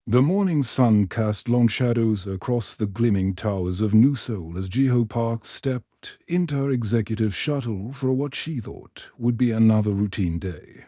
The morning sun cast long shadows across the gleaming towers of New Seoul as Jiho Park stepped into her executive shuttle for what she thought would be another routine day.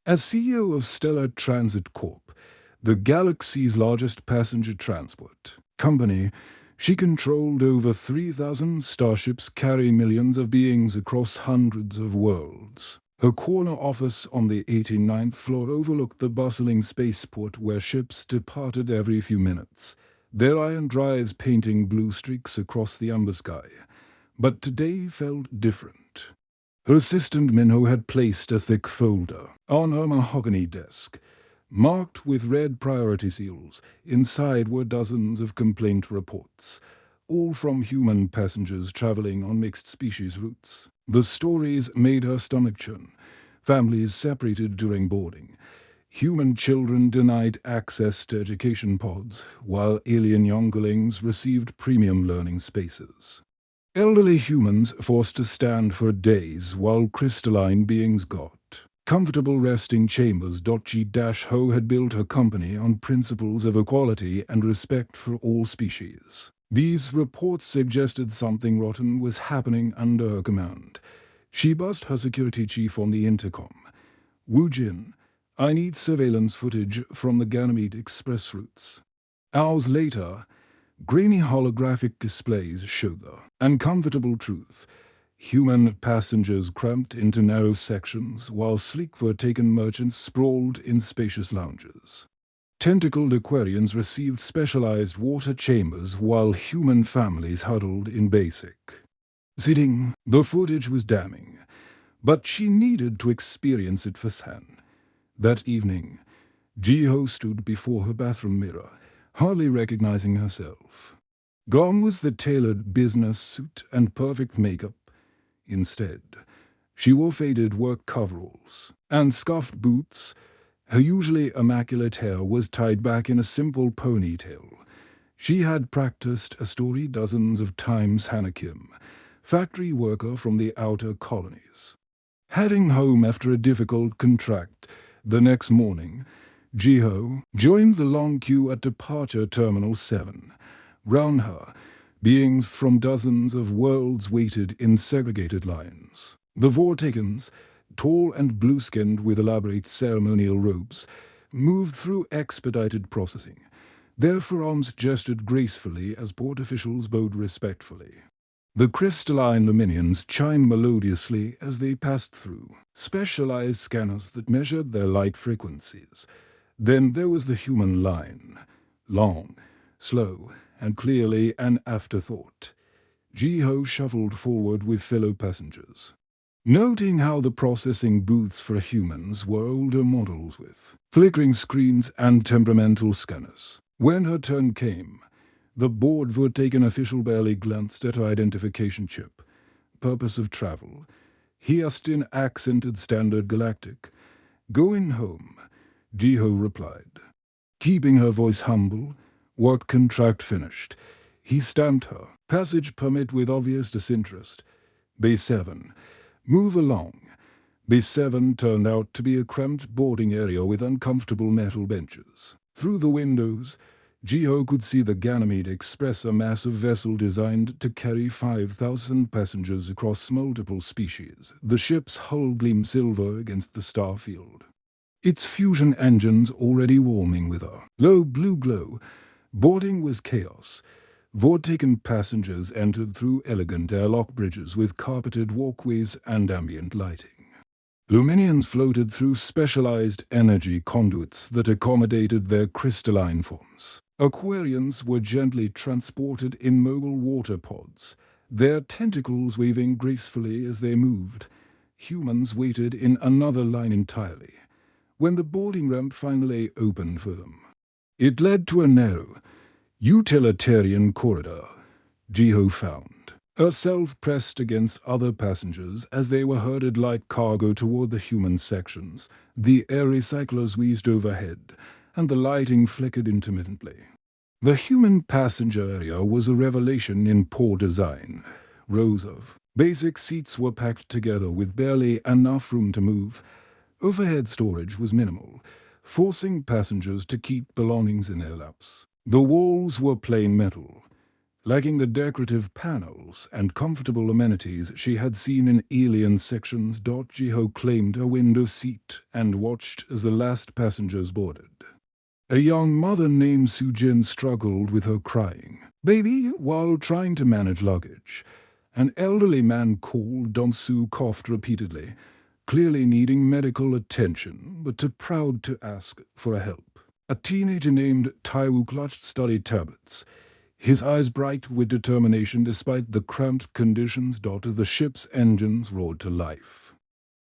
As CEO of Stellar Transit Corp., the galaxy's largest passenger transport company, she controlled over 3,000 starships carrying millions of beings across hundreds of worlds. Her corner office on the 89th floor overlooked the bustling spaceport where ships departed every few minutes, their iron drives painting blue streaks across the amber sky. But today felt different. Her assistant Minho had placed a thick folder on her mahogany desk, marked with red priority seals. Inside were dozens of complaint reports, all from human passengers traveling on mixed-species routes. The stories made her stomach churn. Families separated during boarding. Human children denied access to education pods, while alien younglings received premium learning spaces. Elderly humans forced to stand for days while crystalline beings got comfortable resting chambers. G-Ho had built her company on principles of equality and respect for all species. These reports suggested something rotten was happening under her command. She buzzed her security chief on the intercom. "Wu Jin, I need surveillance footage from the Ganymede Express routes." Hours later, grainy holographic displays showed the uncomfortable truth. Human passengers cramped into narrow sections, while sleek fur-taken merchants sprawled in spacious lounges. Tentacled Aquarians received specialized water chambers, while human families huddled in basic seating. The footage was damning, but she needed to experience it firsthand. That evening, Jiho stood before her bathroom mirror, hardly recognizing herself. Gone was the tailored business suit and perfect makeup. Instead, she wore faded work coveralls and scuffed boots. Her usually immaculate hair was tied back in a simple ponytail. She had practiced a story dozens of times. Hannah Kim, factory worker from the outer colonies. Heading home after a difficult contract the next morning, Jiho joined the long queue at Departure Terminal 7. Round her, beings from dozens of worlds waited in segregated lines. The Vortigans, tall and blue-skinned with elaborate ceremonial robes, moved through expedited processing. Their forearms gestured gracefully as port officials bowed respectfully. The crystalline Luminians chimed melodiously as they passed through specialized scanners that measured their light frequencies. Then there was the human line, long, slow, and clearly an afterthought. Jiho shuffled forward with fellow passengers, noting how the processing booths for humans were older models with flickering screens and temperamental scanners. When her turn came, the board would take an official barely glanced at her identification chip. Purpose of travel. He asked in accented standard galactic. "Going home," Jiho replied, keeping her voice humble. Work contract finished. He stamped her passage permit with obvious disinterest. Bay 7. Move along. Bay 7 turned out to be a cramped boarding area with uncomfortable metal benches. Through the windows, Jiho could see the Ganymede Express, a massive vessel designed to carry 5,000 passengers across multiple species. The ship's hull gleamed silver against the star field, its fusion engines already warming with a low blue glow. Boarding was chaos. Vortigan passengers entered through elegant airlock bridges with carpeted walkways and ambient lighting. Luminians floated through specialized energy conduits that accommodated their crystalline forms. Aquarians were gently transported in mobile water pods, their tentacles waving gracefully as they moved. Humans waited in another line entirely, when the boarding ramp finally opened for them. It led to a narrow, utilitarian corridor. Jiho found herself pressed against other passengers as they were herded like cargo toward the human sections. The air recyclers wheezed overhead, and the lighting flickered intermittently. The human passenger area was a revelation in poor design. Rows of basic seats were packed together with barely enough room to move. Overhead storage was minimal. forcing passengers to keep belongings in their laps. The walls were plain metal, lacking the decorative panels and comfortable amenities she had seen in alien sections. Jiho claimed a window seat and watched as the last passengers boarded. A young mother named Sujin struggled with her crying baby while trying to manage luggage. An elderly man called Donsu coughed repeatedly, clearly needing medical attention, but too proud to ask for help. A teenager named Taiwu clutched study tablets, his eyes bright with determination despite the cramped conditions. As the ship's engines roared to life,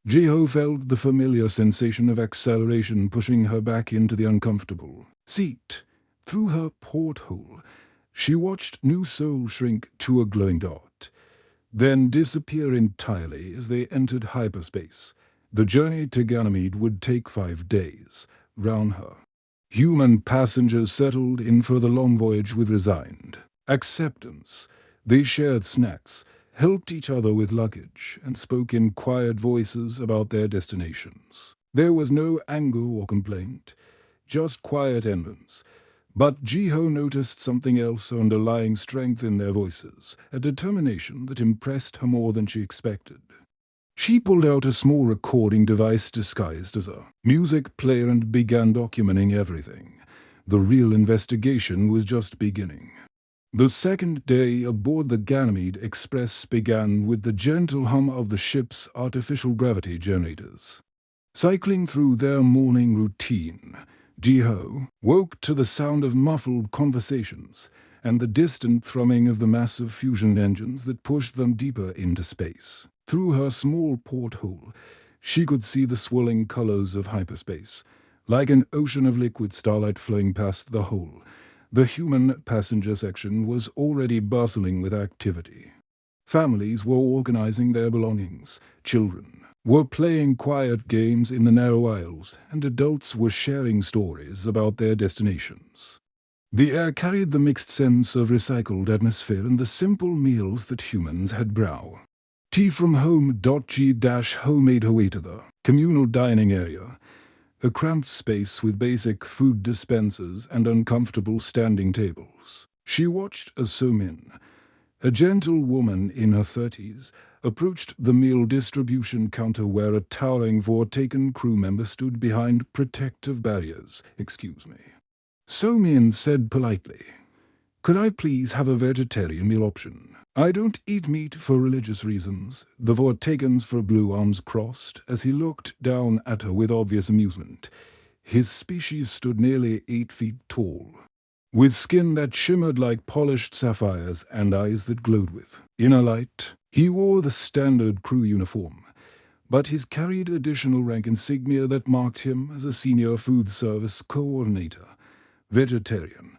Jiho felt the familiar sensation of acceleration pushing her back into the uncomfortable seat. Through her porthole, she watched New Seoul shrink to a glowing dot, then disappear entirely as they entered hyperspace. The journey to Ganymede would take 5 days. Round her, human passengers settled in for the long voyage with resigned acceptance. They shared snacks, helped each other with luggage, and spoke in quiet voices about their destinations. There was no anger or complaint, just quiet endurance. But Jiho noticed something else: underlying strength in their voices, a determination that impressed her more than she expected. She pulled out a small recording device disguised as a music player and began documenting everything. The real investigation was just beginning. The second day aboard the Ganymede Express began with the gentle hum of the ship's artificial gravity generators. Cycling through their morning routine, Jiho woke to the sound of muffled conversations and the distant thrumming of the massive fusion engines that pushed them deeper into space. Through her small porthole, she could see the swirling colors of hyperspace, like an ocean of liquid starlight flowing past the hull. The human passenger section was already bustling with activity. Families were organizing their belongings, children were playing quiet games in the narrow aisles, and adults were sharing stories about their destinations. The air carried the mixed sense of recycled atmosphere and the simple meals that humans had brow. Tea from home. Ho made her way to the communal dining area, a cramped space with basic food dispensers and uncomfortable standing tables. She watched as Somin, a gentle woman in her 30s, approached the meal distribution counter where a towering Vortaken crew member stood behind protective barriers. "Excuse me," Somin said politely. "Could I please have a vegetarian meal option? I don't eat meat for religious reasons." The Vortaken's blue arms crossed as he looked down at her with obvious amusement. His species stood nearly 8 feet tall, with skin that shimmered like polished sapphires and eyes that glowed with inner light. He wore the standard crew uniform, but he carried additional rank insignia that marked him as a senior food service coordinator. "Vegetarian,"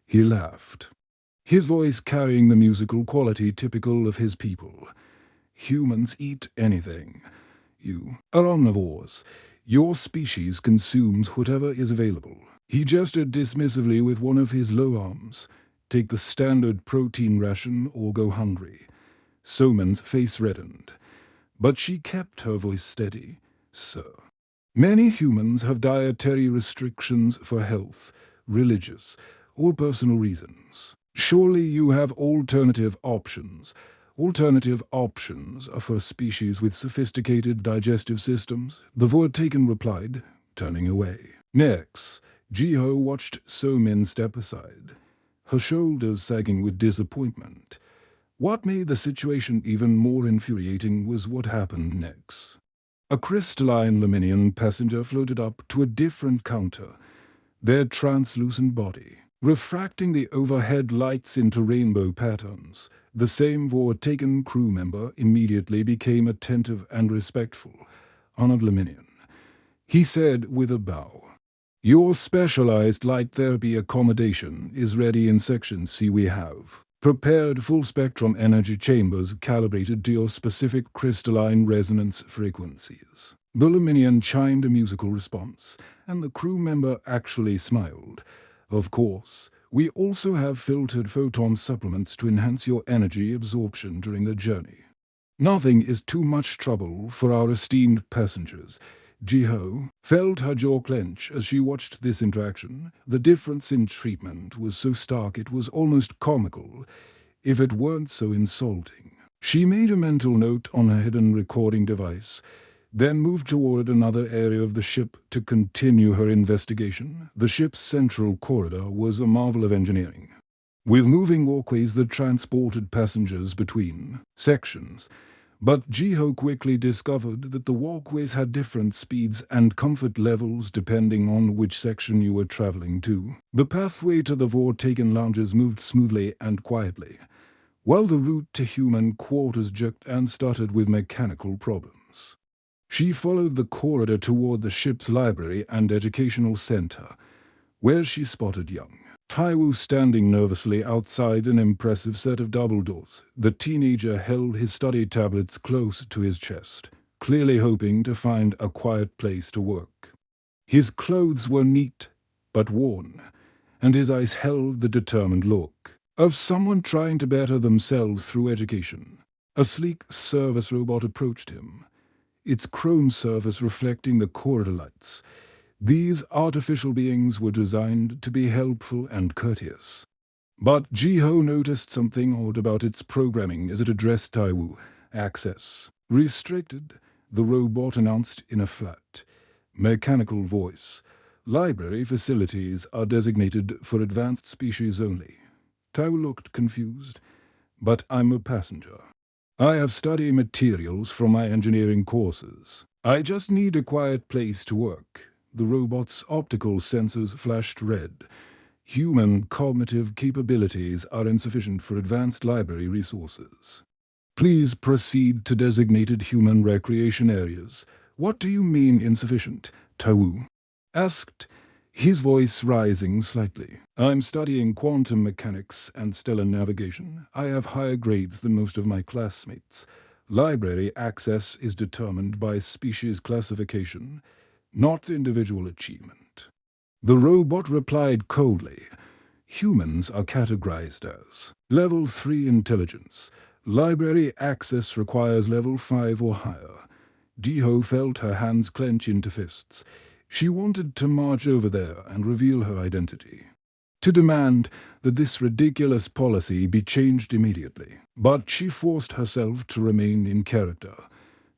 he laughed, his voice carrying the musical quality typical of his people. "Humans eat anything. You are omnivores. Your species consumes whatever is available." He gestured dismissively with one of his low arms. "Take the standard protein ration or go hungry." Soman's face reddened, but she kept her voice steady. "Sir, many humans have dietary restrictions for health, religious, or personal reasons. Surely you have alternative options. Alternative options are for species with sophisticated digestive systems," the Vortaken replied, turning away. Next, Jiho watched Somin step aside, her shoulders sagging with disappointment. What made the situation even more infuriating was what happened next. A crystalline Leminian passenger floated up to a different counter, their translucent body refracting the overhead lights into rainbow patterns. The same Vortaken crew member immediately became attentive and respectful. "Honored Leminian," he said with a bow, "your specialized light therapy accommodation is ready in Section C. We have prepared full-spectrum energy chambers calibrated to your specific crystalline resonance frequencies." The Leminian chimed a musical response, and the crew member actually smiled. "Of course, we also have filtered photon supplements to enhance your energy absorption during the journey. Nothing is too much trouble for our esteemed passengers." Jiho felt her jaw clench as she watched this interaction. The difference in treatment was so stark it was almost comical, if it weren't so insulting. She made a mental note on her hidden recording device, then moved toward another area of the ship to continue her investigation. The ship's central corridor was a marvel of engineering, with moving walkways that transported passengers between sections. But Jiho quickly discovered that the walkways had different speeds and comfort levels depending on which section you were traveling to. The pathway to the Vortaken lounges moved smoothly and quietly, while the route to human quarters jerked and stuttered with mechanical problems. She followed the corridor toward the ship's library and educational center, where she spotted young Taiwu standing nervously outside an impressive set of double doors. The teenager held his study tablets close to his chest, clearly hoping to find a quiet place to work. His clothes were neat but worn, and his eyes held the determined look of someone trying to better themselves through education. A sleek service robot approached him, its chrome surface reflecting the corridor lights. These artificial beings were designed to be helpful and courteous. But Jiho noticed something odd about its programming as it addressed Taiwu. Access restricted, the robot announced in a flat, mechanical voice. Library facilities are designated for advanced species only. Taiwu looked confused. But I'm a passenger. I have study materials from my engineering courses. I just need a quiet place to work. The robot's optical sensors flashed red. Human cognitive capabilities are insufficient for advanced library resources. Please proceed to designated human recreation areas. What do you mean insufficient? Taiwu asked, his voice rising slightly. I'm studying quantum mechanics and stellar navigation. I have higher grades than most of my classmates. Library access is determined by species classification, not individual achievement. The robot replied coldly. Humans are categorized as Level 3 intelligence. Library access requires Level 5 or higher. Jiho felt her hands clench into fists. She wanted to march over there and reveal her identity, to demand that this ridiculous policy be changed immediately. But she forced herself to remain in character,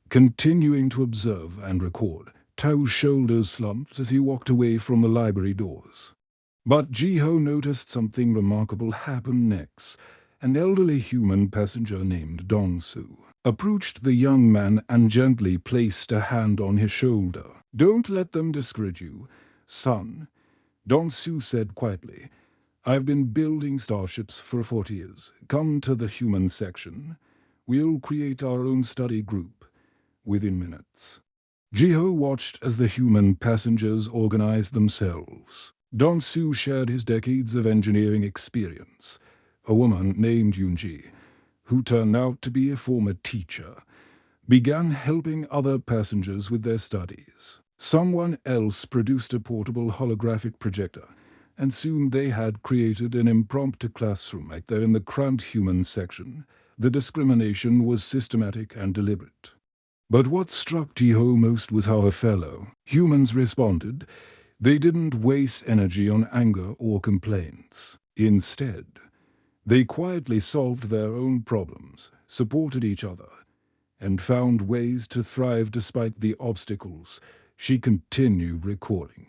continuing to observe and record. Tau's shoulders slumped as he walked away from the library doors. But Jiho noticed something remarkable happen next. An elderly human passenger named Dongsu approached the young man and gently placed a hand on his shoulder. Don't let them discourage you, son, Dongsu said quietly. I've been building starships for 40 years. Come to the human section. We'll create our own study group within minutes. Jiho watched as the human passengers organized themselves. Dongsu shared his decades of engineering experience. A woman named Yunji, who turned out to be a former teacher, began helping other passengers with their studies. Someone else produced a portable holographic projector, and soon they had created an impromptu classroom right there in the cramped human section. The discrimination was systematic and deliberate. But what struck Jiho most was how her fellow humans responded. They didn't waste energy on anger or complaints. Instead, they quietly solved their own problems, supported each other, and found ways to thrive despite the obstacles. She continued recording,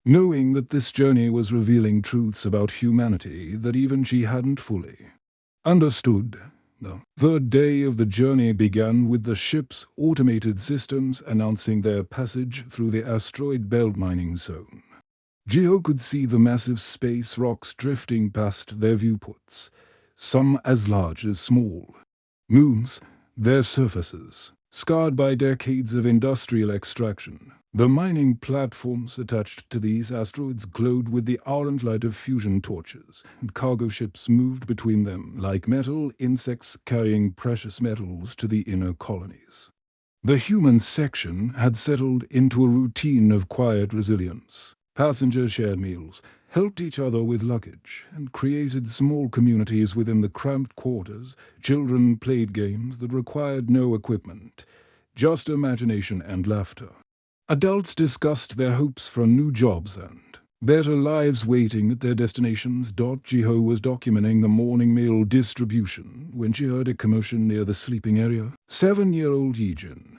knowing that this journey was revealing truths about humanity that even she hadn't fully understood. The third day of the journey began with the ship's automated systems announcing their passage through the asteroid belt mining zone. Jiho could see the massive space rocks drifting past their viewports, some as large as small moons, their surfaces scarred by decades of industrial extraction. The mining platforms attached to these asteroids glowed with the orange light of fusion torches, and cargo ships moved between them like metal insects carrying precious metals to the inner colonies. The human section had settled into a routine of quiet resilience. Passengers shared meals, helped each other with luggage, and created small communities within the cramped quarters. Children played games that required no equipment, just imagination and laughter. Adults discussed their hopes for new jobs and better lives waiting at their destinations. Jiho was documenting the morning mail distribution when she heard a commotion near the sleeping area. 7-year-old Yijin,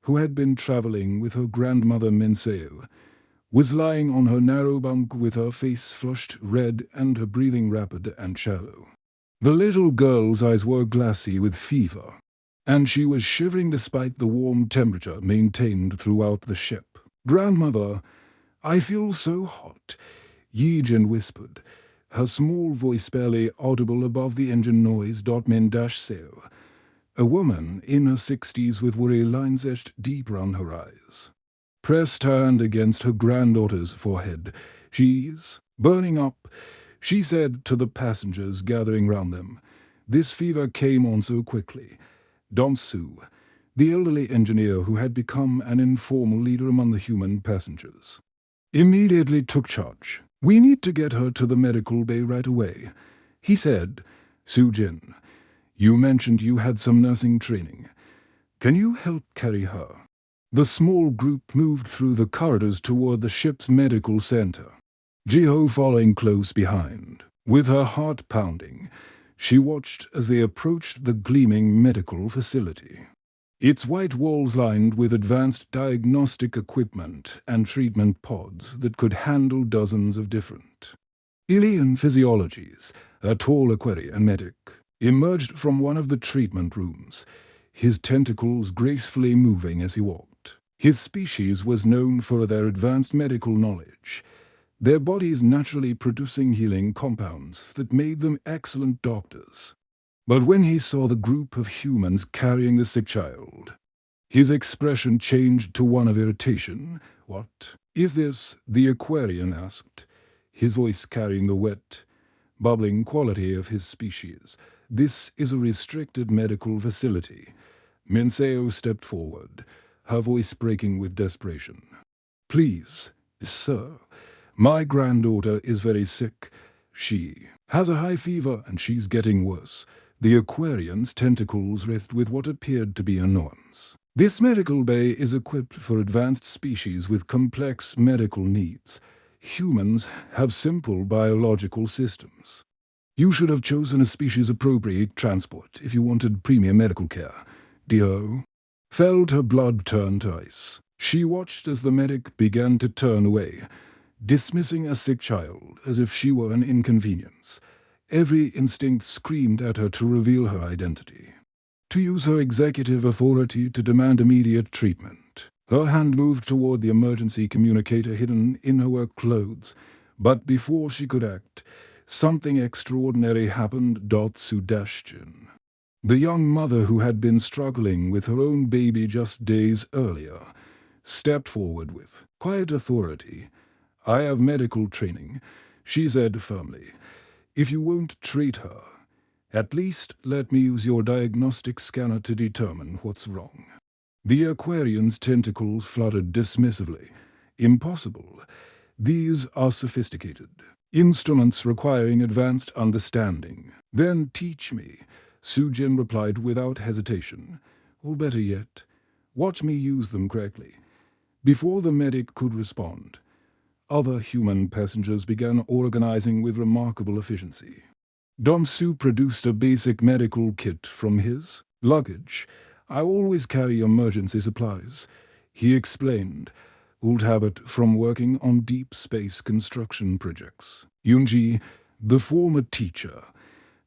who had been traveling with her grandmother Menseo, was lying on her narrow bunk with her face flushed red and her breathing rapid and shallow. The little girl's eyes were glassy with fever, and she was shivering despite the warm temperature maintained throughout the ship. "Grandmother, I feel so hot," Yijin whispered, her small voice barely audible above the engine noise. Min-Seo, a woman in her 60s with worry lines etched deep round her eyes, pressed her hand against her granddaughter's forehead. "She's burning up," she said to the passengers gathering round them. This fever came on so quickly. Dong-Su, the elderly engineer who had become an informal leader among the human passengers, immediately took charge. "We need to get her to the medical bay right away," he said. "Su-Jin, you mentioned you had some nursing training. Can you help carry her?" The small group moved through the corridors toward the ship's medical center, Jiho following close behind. With her heart pounding, she watched as they approached the gleaming medical facility. Its white walls lined with advanced diagnostic equipment and treatment pods that could handle dozens of different alien physiologies. A tall Aquarian medic emerged from one of the treatment rooms, his tentacles gracefully moving as he walked. His species was known for their advanced medical knowledge, their bodies naturally producing healing compounds that made them excellent doctors. But when he saw the group of humans carrying the sick child, his expression changed to one of irritation. "What is this?" the Aquarian asked, his voice carrying the wet, bubbling quality of his species. "This is a restricted medical facility." Menseo stepped forward, her voice breaking with desperation. "Please, sir, my granddaughter is very sick. She has a high fever and she's getting worse." The Aquarian's tentacles writhed with what appeared to be annoyance. "This medical bay is equipped for advanced species with complex medical needs. Humans have simple biological systems. You should have chosen a species-appropriate transport if you wanted premium medical care." Dio felt her blood turn to ice. She watched as the medic began to turn away, dismissing a sick child as if she were an inconvenience. Every instinct screamed at her to reveal her identity, to use her executive authority to demand immediate treatment. Her hand moved toward the emergency communicator hidden in her work clothes, but before she could act, something extraordinary happened. Su-Jin, the young mother who had been struggling with her own baby just days earlier, stepped forward with quiet authority. "I have medical training," she said firmly. "If you won't treat her, at least let me use your diagnostic scanner to determine what's wrong." The Aquarian's tentacles fluttered dismissively. "Impossible. These are sophisticated instruments requiring advanced understanding." "Then teach me," Su-Jin replied without hesitation. "Or better yet, watch me use them correctly." Before the medic could respond, other human passengers began organizing with remarkable efficiency. Dong-Su produced a basic medical kit from his luggage. "I always carry emergency supplies," he explained, old habit from working on deep space construction projects. Yoonji, the former teacher,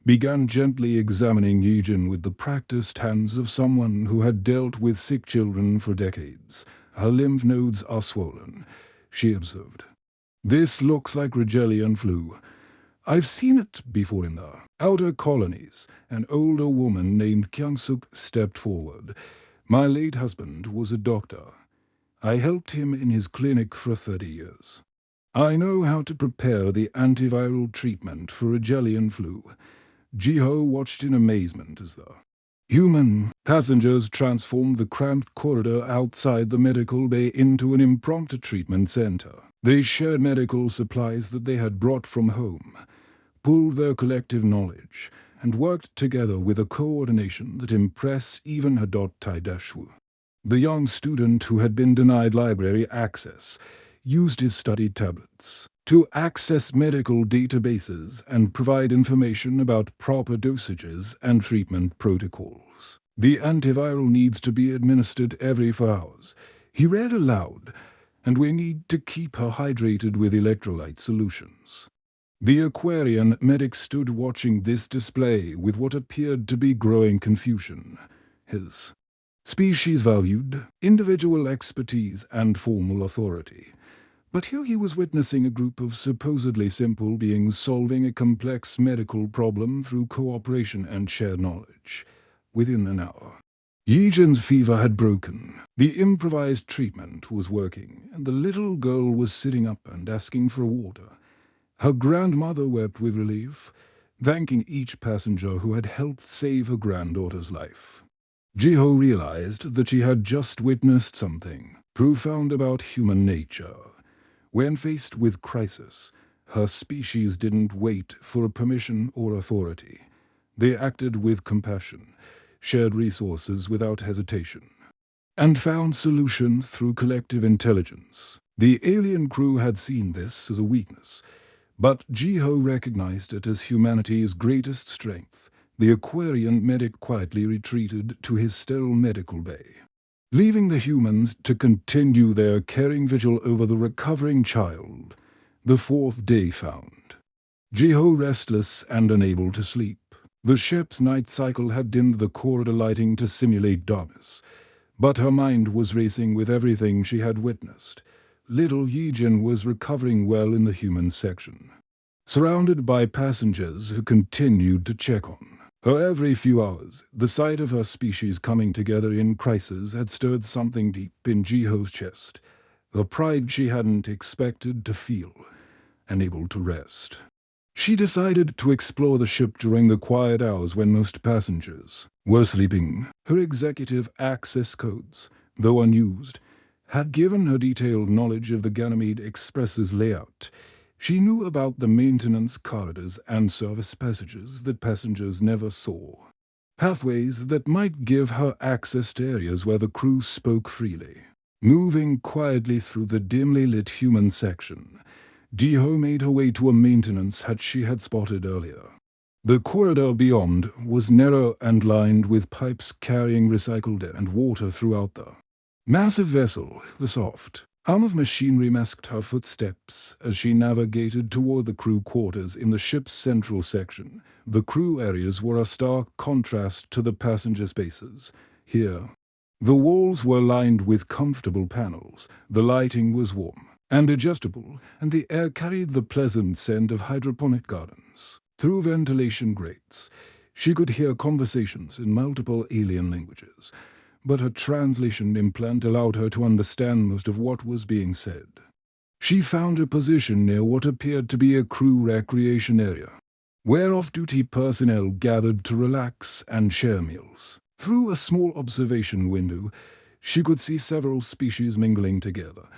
began gently examining Yijin with the practiced hands of someone who had dealt with sick children for decades. "Her lymph nodes are swollen," she observed. "This looks like Rigelian flu. I've seen it before in the outer colonies." An older woman named Kyung-suk stepped forward. "My late husband was a doctor. I helped him in his clinic for 30 years. I know how to prepare the antiviral treatment for Rigelian flu." Jiho watched in amazement as the human passengers transformed the cramped corridor outside the medical bay into an impromptu treatment center. They shared medical supplies that they had brought from home, pooled their collective knowledge, and worked together with a coordination that impressed even Hadot Taidashwu. The young student who had been denied library access used his study tablets to access medical databases and provide information about proper dosages and treatment protocols. The antiviral needs to be administered every 4 hours. He read aloud, and we need to keep her hydrated with electrolyte solutions. The Aquarian medic stood watching this display with what appeared to be growing confusion. His species valued individual expertise and formal authority. But here he was witnessing a group of supposedly simple beings solving a complex medical problem through cooperation and shared knowledge. Within an hour, Yijin's fever had broken. The improvised treatment was working, and the little girl was sitting up and asking for water. Her grandmother wept with relief, thanking each passenger who had helped save her granddaughter's life. Jiho realized that she had just witnessed something profound about human nature. When faced with crisis, her species didn't wait for permission or authority. They acted with compassion, shared resources without hesitation, and found solutions through collective intelligence. The alien crew had seen this as a weakness, but Jiho recognized it as humanity's greatest strength. The Aquarian medic quietly retreated to his sterile medical bay, leaving the humans to continue their caring vigil over the recovering child. The 4th day found Jiho restless and unable to sleep. The ship's night cycle had dimmed the corridor lighting to simulate darkness, but her mind was racing with everything she had witnessed. Little Yijin was recovering well in the human section, surrounded by passengers who continued to check on her every few hours. The sight of her species coming together in crisis had stirred something deep in Jiho's chest, a pride she hadn't expected to feel, unable to rest. She decided to explore the ship during the quiet hours when most passengers were sleeping. Her executive access codes, though unused, had given her detailed knowledge of the Ganymede Express's layout. She knew about the maintenance corridors and service passages that passengers never saw, pathways that might give her access to areas where the crew spoke freely. Moving quietly through the dimly lit human section, Jiho made her way to a maintenance hut she had spotted earlier. The corridor beyond was narrow and lined with pipes carrying recycled air and water throughout the massive vessel. The soft hum of machinery masked her footsteps as she navigated toward the crew quarters in the ship's central section. The crew areas were a stark contrast to the passenger spaces. Here, the walls were lined with comfortable panels, the lighting was warm and adjustable, and the air carried the pleasant scent of hydroponic gardens. Through ventilation grates, she could hear conversations in multiple alien languages, but her translation implant allowed her to understand most of what was being said. She found a position near what appeared to be a crew recreation area, where off-duty personnel gathered to relax and share meals. Through a small observation window, she could see several species mingling together.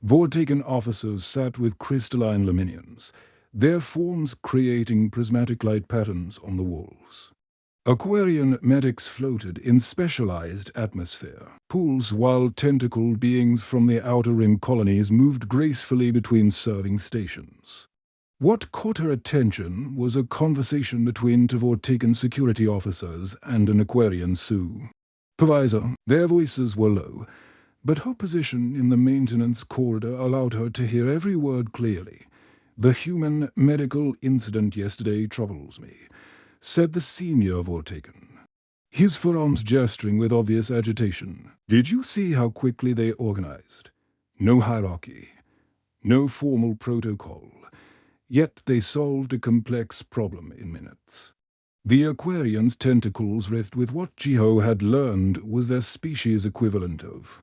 Vortaken officers sat with crystalline luminiums, their forms creating prismatic light patterns on the walls. Aquarian medics floated in specialized atmosphere pools, while tentacled beings from the outer rim colonies moved gracefully between serving stations. What caught her attention was a conversation between two Vortaken security officers and an Aquarian supervisor. Their voices were low, but her position in the maintenance corridor allowed her to hear every word clearly. "The human medical incident yesterday troubles me," said the senior Vortaken, his forearms gesturing with obvious agitation. "Did you see how quickly they organized? No hierarchy, no formal protocol, yet they solved a complex problem in minutes." The Aquarian's tentacles riffed with what Jiho had learned was their species' equivalent of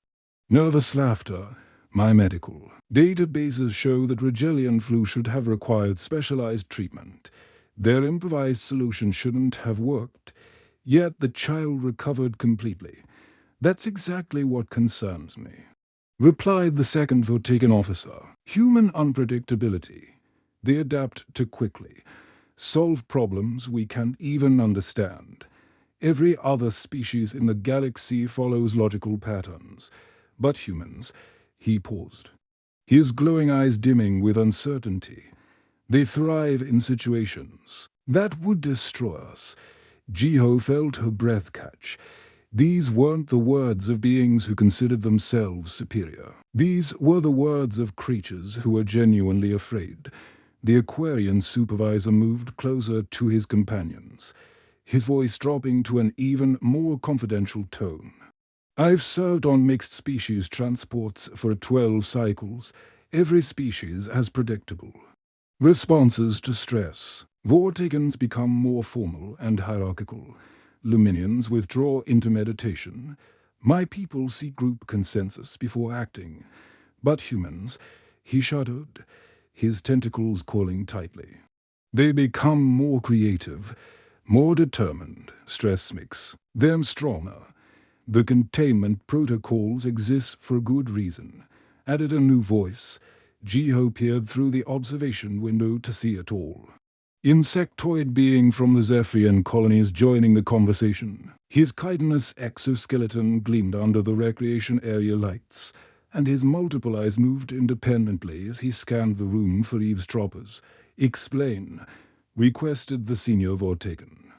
nervous laughter. "My medical databases show that Rigelian flu should have required specialized treatment. Their improvised solution shouldn't have worked, yet the child recovered completely. That's exactly what concerns me," replied the second Vortaken officer. "Human unpredictability. They adapt too quickly, solve problems we can't even understand. Every other species in the galaxy follows logical patterns. But humans, he paused, his glowing eyes dimming with uncertainty. They thrive in situations that would destroy us. Jiho felt her breath catch. These weren't the words of beings who considered themselves superior. These were the words of creatures who were genuinely afraid. The Aquarian supervisor moved closer to his companions, his voice dropping to an even more confidential tone. I've served on mixed species transports for 12 cycles. Every species has predictable responses to stress. Vortigans become more formal and hierarchical. Luminians withdraw into meditation. My people seek group consensus before acting. But humans, he shuddered, his tentacles coiling tightly. They become more creative, more determined. Stress makes them stronger. The containment protocols exist for good reason. Added a new voice. Jiho peered through the observation window to see it all. Insectoid being from the Zephyrian colonies joining the conversation. His chitinous exoskeleton gleamed under the recreation area lights, and his multiple eyes moved independently as he scanned the room for eavesdroppers. Explain, requested the senior Vortigan.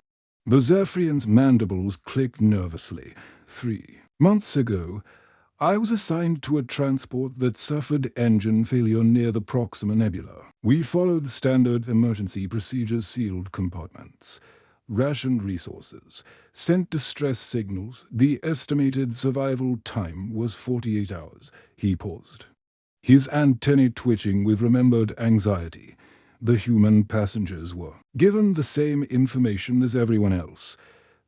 The Zephyrian's mandibles clicked nervously. 3 months ago, I was assigned to a transport that suffered engine failure near the Proxima Nebula. We followed standard emergency procedures, sealed compartments, rationed resources, sent distress signals. The estimated survival time was 48 hours. He paused, his antennae twitching with remembered anxiety. The human passengers were given the same information as everyone else,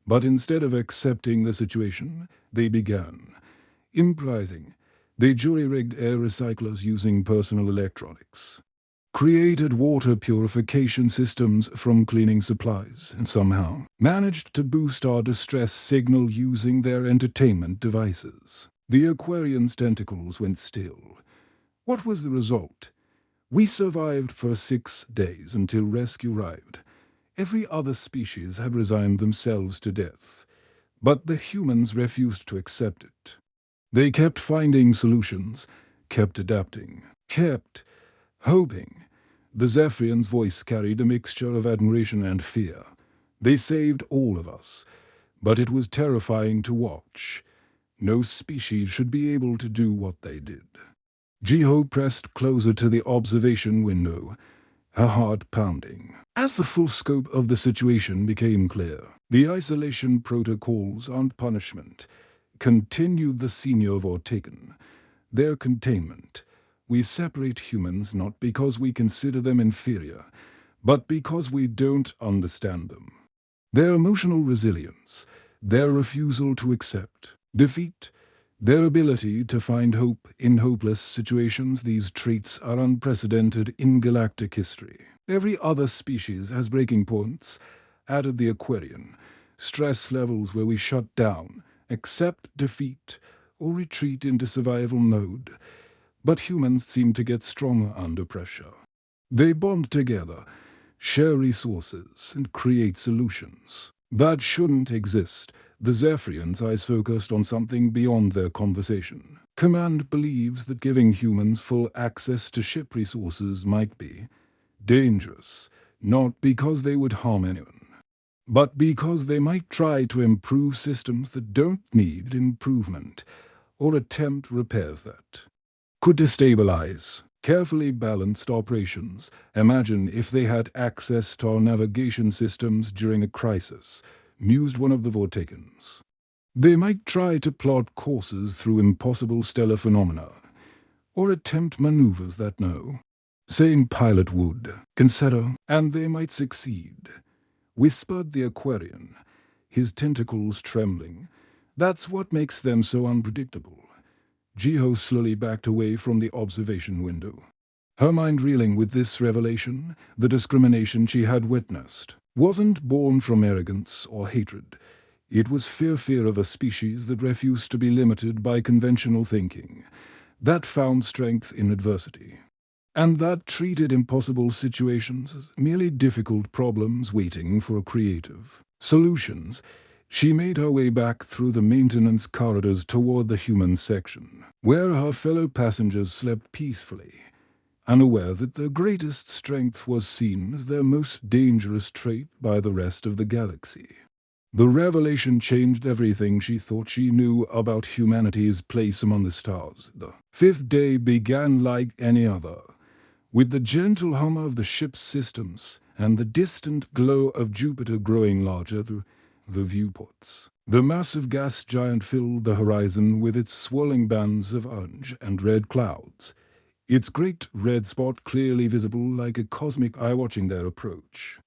but instead of accepting the situation, they began improvising. They jury-rigged air recyclers using personal electronics, created water purification systems from cleaning supplies, and somehow managed to boost our distress signal using their entertainment devices. The Aquarian's tentacles went still. What was the result? We survived for 6 days until rescue arrived. Every other species had resigned themselves to death, but the humans refused to accept it. They kept finding solutions, kept adapting, kept hoping. The Zephyrian's voice carried a mixture of admiration and fear. They saved all of us, but it was terrifying to watch. No species should be able to do what they did. Jiho pressed closer to the observation window, her heart pounding. As the full scope of the situation became clear, the isolation protocols aren't punishment, continued the senior Vortigan. Their containment. We separate humans not because we consider them inferior, but because we don't understand them. Their emotional resilience, their refusal to accept defeat, their ability to find hope in hopeless situations, these traits are unprecedented in galactic history. Every other species has breaking points, added the Aquarian, stress levels where we shut down, accept defeat, or retreat into survival mode. But humans seem to get stronger under pressure. They bond together, share resources, and create solutions. That shouldn't exist. The Zephyrians' eyes focused on something beyond their conversation. Command believes that giving humans full access to ship resources might be dangerous, not because they would harm anyone, but because they might try to improve systems that don't need improvement, or attempt repairs that could destabilize carefully balanced operations. Imagine if they had access to our navigation systems during a crisis, mused one of the Vortigans. They might try to plot courses through impossible stellar phenomena, or attempt maneuvers that no sane pilot would consider, and they might succeed, whispered the Aquarian, his tentacles trembling. That's what makes them so unpredictable. Jiho slowly backed away from the observation window, her mind reeling with this revelation. The discrimination she had witnessed wasn't born from arrogance or hatred. It was fear of a species that refused to be limited by conventional thinking, that found strength in adversity, and that treated impossible situations as merely difficult problems waiting for creative solutions. She made her way back through the maintenance corridors toward the human section, where her fellow passengers slept peacefully, unaware that their greatest strength was seen as their most dangerous trait by the rest of the galaxy. The revelation changed everything she thought she knew about humanity's place among the stars. The fifth day began like any other, with the gentle hum of the ship's systems and the distant glow of Jupiter growing larger through the viewports. The massive gas giant filled the horizon with its swirling bands of orange and red clouds, its great red spot clearly visible like a cosmic eye watching their approach.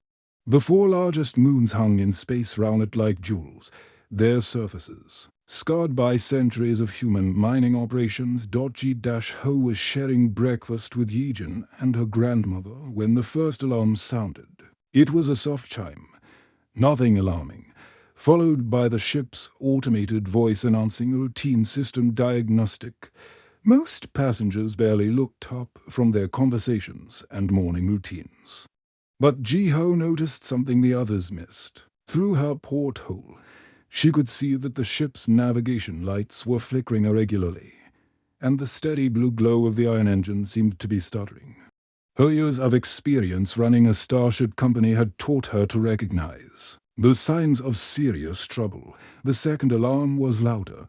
The four largest moons hung in space round it like jewels, their surfaces scarred by centuries of human mining operations. G-Ho was sharing breakfast with Yijin and her grandmother when the first alarm sounded. It was a soft chime, nothing alarming, followed by the ship's automated voice announcing a routine system diagnostic. Most passengers barely looked up from their conversations and morning routines. But Ji-Ho noticed something the others missed. Through her porthole, she could see that the ship's navigation lights were flickering irregularly, and the steady blue glow of the iron engine seemed to be stuttering. Her years of experience running a starship company had taught her to recognize the signs of serious trouble. The second alarm was louder,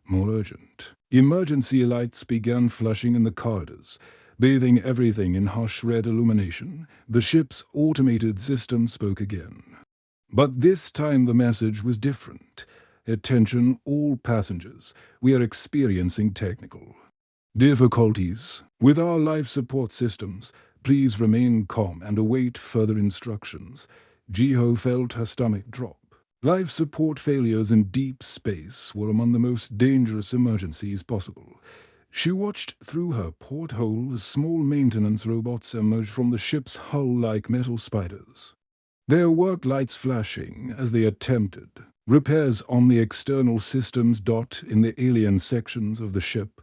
more urgent. Emergency lights began flashing in the corridors, bathing everything in harsh red illumination. The ship's automated system spoke again. But this time the message was different. Attention all passengers, we are experiencing technical difficulties with our life support systems. Please remain calm and await further instructions. Ji-Ho felt her stomach drop. Life support failures in deep space were among the most dangerous emergencies possible. She watched through her porthole as small maintenance robots emerged from the ship's hull like metal spiders, their work lights flashing as they attempted repairs on the external systems. In the alien sections of the ship,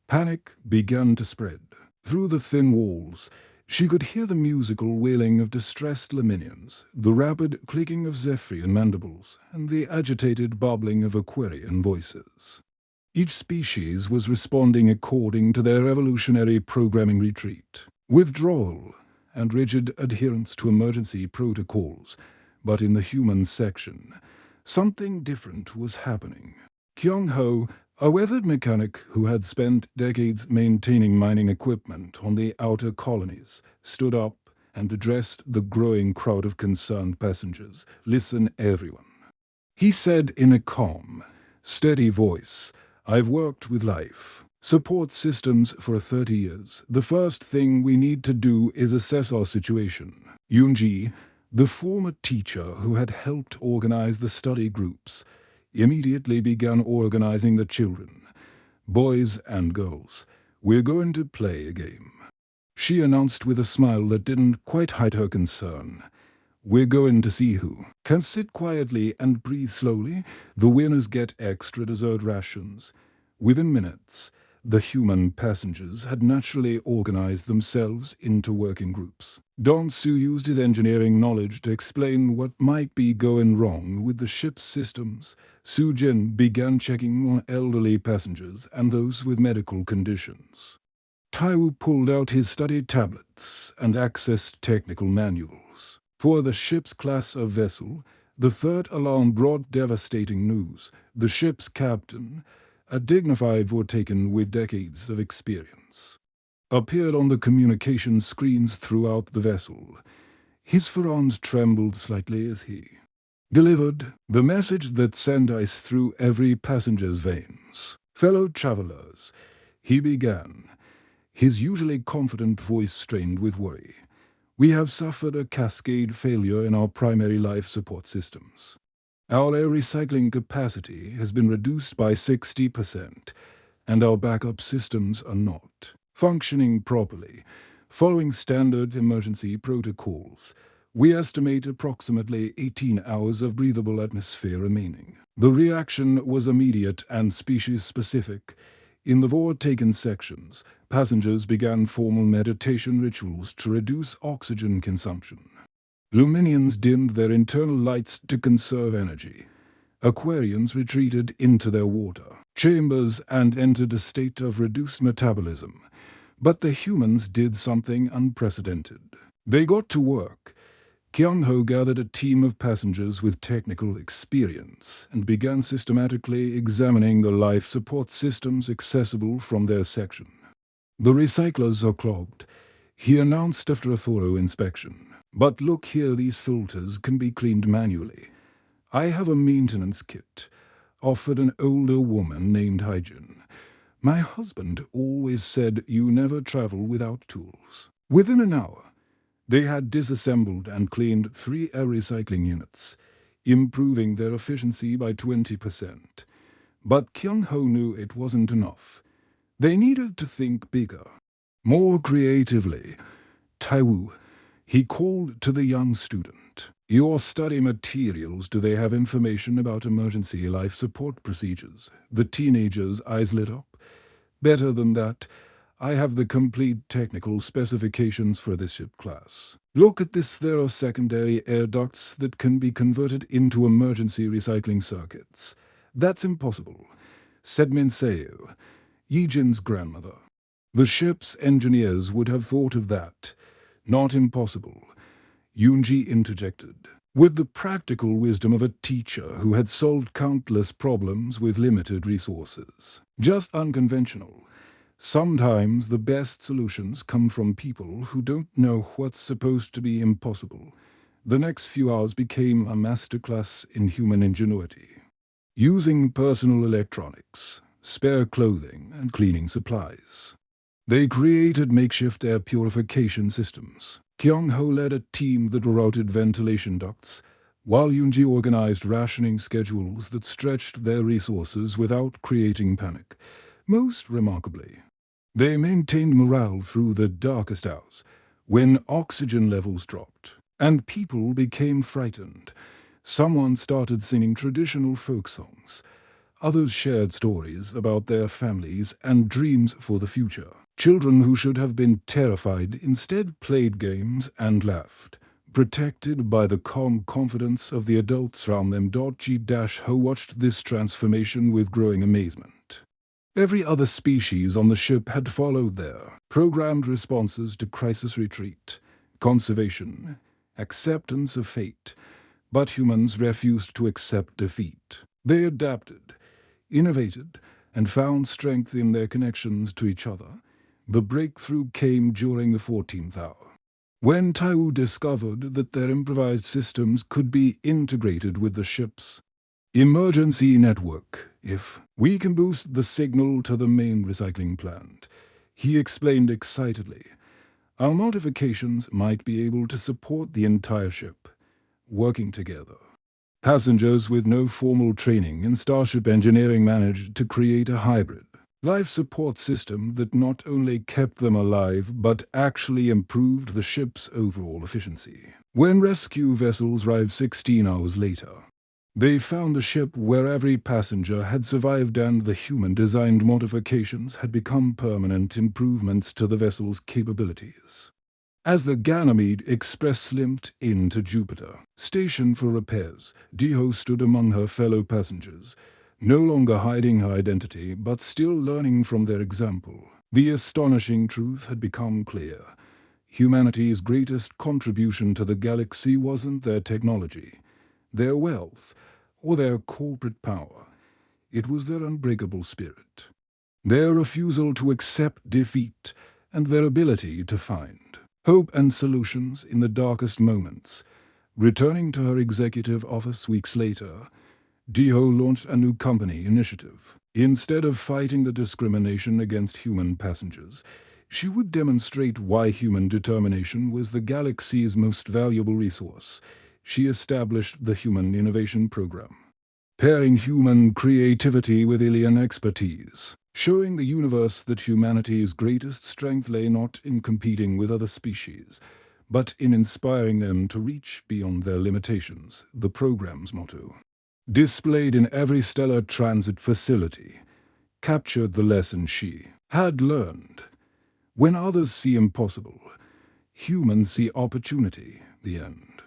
panic began to spread. Through the thin walls, she could hear the musical wailing of distressed Leminians, the rapid clicking of Zephyrian mandibles, and the agitated bubbling of Aquarian voices. Each species was responding according to their evolutionary programming: retreat, withdrawal, and rigid adherence to emergency protocols. But in the human section, something different was happening. Kyung-ho, a weathered mechanic who had spent decades maintaining mining equipment on the outer colonies, stood up and addressed the growing crowd of concerned passengers. Listen, everyone. He said in a calm, steady voice, I've worked with life support systems for 30 years. The first thing we need to do is assess our situation. Yoon-ji, the former teacher who had helped organize the study groups, immediately began organizing the children, boys and girls. We're going to play a game, she announced with a smile that didn't quite hide her concern. We're going to see who can sit quietly and breathe slowly. The winners get extra dessert rations. Within minutes, the human passengers had naturally organized themselves into working groups. Dong-Su used his engineering knowledge to explain what might be going wrong with the ship's systems. Soo-jin began checking on elderly passengers and those with medical conditions. Taiwu pulled out his study tablets and accessed technical manuals. For the ship's class of vessel, the third alarm brought devastating news. The ship's captain, a dignified Vortaken with decades of experience, appeared on the communication screens throughout the vessel. His forearms trembled slightly as he delivered the message that sent ice through every passenger's veins. Fellow travelers, he began, his usually confident voice strained with worry. We have suffered a cascade failure in our primary life support systems. Our air recycling capacity has been reduced by 60%, and our backup systems are not functioning properly. Following standard emergency protocols, we estimate approximately 18 hours of breathable atmosphere remaining. The reaction was immediate and species-specific. In the Vortaken sections, passengers began formal meditation rituals to reduce oxygen consumption. Luminians dimmed their internal lights to conserve energy. Aquarians retreated into their water chambers and entered a state of reduced metabolism. But the humans did something unprecedented. They got to work. Kyung-ho gathered a team of passengers with technical experience and began systematically examining the life support systems accessible from their section. "The recyclers are clogged," he announced after a thorough inspection. "But look here, these filters can be cleaned manually. I have a maintenance kit," offered an older woman named Hyjin. "My husband always said you never travel without tools." Within an hour, they had disassembled and cleaned 3 air recycling units, improving their efficiency by 20%. But Kyung-ho knew it wasn't enough. They needed to think bigger, more creatively. "Taiwu," he called to the young student. "Your study materials, do they have information about emergency life support procedures?" The teenager's eyes lit up. "Better than that. I have the complete technical specifications for this ship class. Look at this, there are secondary air ducts that can be converted into emergency recycling circuits." "That's impossible," said Minseo, Yijin's grandmother. "The ship's engineers would have thought of that." "Not impossible," Yoonji interjected, with the practical wisdom of a teacher who had solved countless problems with limited resources. "Just unconventional. Sometimes the best solutions come from people who don't know what's supposed to be impossible." The next few hours became a masterclass in human ingenuity. Using personal electronics, spare clothing, and cleaning supplies, they created makeshift air purification systems. Kyung-ho led a team that routed ventilation ducts, while Yoonji organized rationing schedules that stretched their resources without creating panic. Most remarkably, they maintained morale through the darkest hours, when oxygen levels dropped and people became frightened. Someone started singing traditional folk songs. Others shared stories about their families and dreams for the future. Children who should have been terrified instead played games and laughed, protected by the calm confidence of the adults around them. G-Ho watched this transformation with growing amazement. Every other species on the ship had followed their programmed responses to crisis retreat, conservation, acceptance of fate, but humans refused to accept defeat. They adapted, innovated, and found strength in their connections to each other. The breakthrough came during the 14th hour, when Taiwu discovered that their improvised systems could be integrated with the ship's emergency network. "If we can boost the signal to the main recycling plant," he explained excitedly, "our modifications might be able to support the entire ship, working together." Passengers with no formal training in starship engineering managed to create a hybrid life support system that not only kept them alive but actually improved the ship's overall efficiency. When rescue vessels arrived 16 hours later, they found a ship where every passenger had survived and the human-designed modifications had become permanent improvements to the vessel's capabilities. As the Ganymede Express limped into Jupiter, stationed for repairs, Diho stood among her fellow passengers, no longer hiding her identity but still learning from their example. The astonishing truth had become clear. Humanity's greatest contribution to the galaxy wasn't their technology, their wealth, or their corporate power. It was their unbreakable spirit, their refusal to accept defeat, and their ability to find hope and solutions in the darkest moments. Returning to her executive office weeks later, Diho launched a new company initiative. Instead of fighting the discrimination against human passengers, she would demonstrate why human determination was the galaxy's most valuable resource. She established the Human Innovation Program, pairing human creativity with alien expertise, showing the universe that humanity's greatest strength lay not in competing with other species, but in inspiring them to reach beyond their limitations, the program's motto. Displayed in every stellar transit facility, captured the lesson she had learned. When others see impossible, humans see opportunity. The end.